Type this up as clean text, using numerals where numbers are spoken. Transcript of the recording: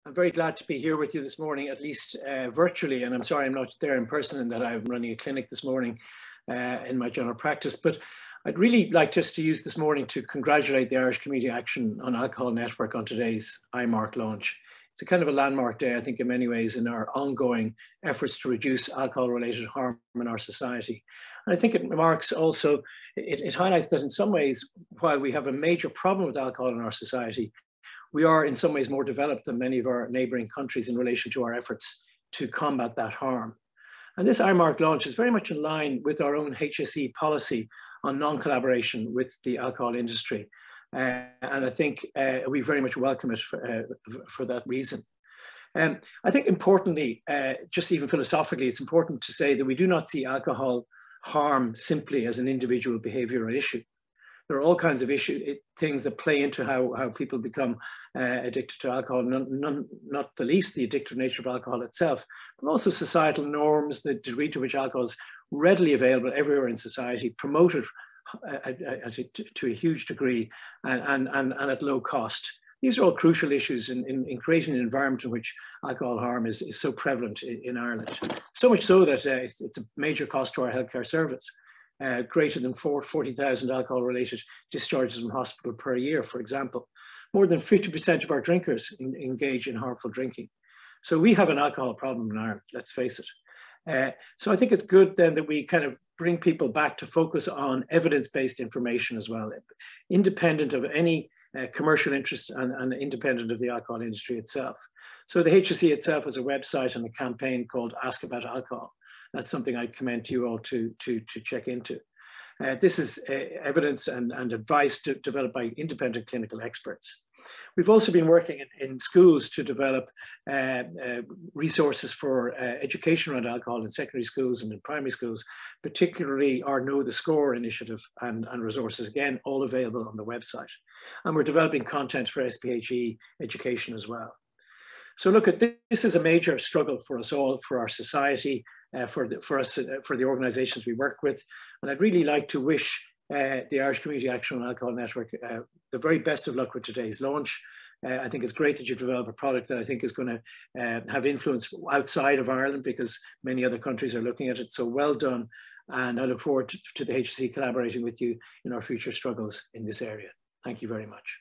I'm very glad to be here with you this morning, at least virtually. And I'm sorry I'm not there in person and that I'm running a clinic this morning in my general practice. But I'd really like just to use this morning to congratulate the Irish Community Action on Alcohol Network on today's IMARC launch. It's a kind of a landmark day, I think, in many ways in our ongoing efforts to reduce alcohol-related harm in our society. And I think it marks also, it highlights that in some ways, while we have a major problem with alcohol in our society, we are in some ways more developed than many of our neighbouring countries in relation to our efforts to combat that harm. And this IMARC launch is very much in line with our own HSE policy on non-collaboration with the alcohol industry. And I think we very much welcome it for that reason. I think importantly, just even philosophically, it's important to say that we do not see alcohol harm simply as an individual behavioural issue. There are all kinds of things that play into how people become addicted to alcohol, not the least the addictive nature of alcohol itself, but also societal norms, the degree to which alcohol is readily available everywhere in society, promoted to a huge degree and at low cost. These are all crucial issues in creating an environment in which alcohol harm is so prevalent in Ireland. So much so that it's a major cost to our healthcare service. Greater than 40,000 alcohol-related discharges from hospital per year, for example. More than 50% of our drinkers engage in harmful drinking. So we have an alcohol problem in Ireland, let's face it. So I think it's good then that we kind of bring people back to focus on evidence-based information as well, independent of any commercial interest and independent of the alcohol industry itself. So the HSE itself has a website and a campaign called Ask About Alcohol. That's something I'd commend you all to check into. This is evidence and advice developed by independent clinical experts. We've also been working in schools to develop resources for education around alcohol in secondary schools and in primary schools, particularly our Know the Score initiative and resources, again, all available on the website. And we're developing content for SPHE education as well. So look, this is a major struggle for us all, for our society, for the organisations we work with. And I'd really like to wish the Irish Community Action on Alcohol Network the very best of luck with today's launch. I think it's great that you've developed a product that I think is going to have influence outside of Ireland because many other countries are looking at it. So well done. And I look forward to the HSE collaborating with you in our future struggles in this area. Thank you very much.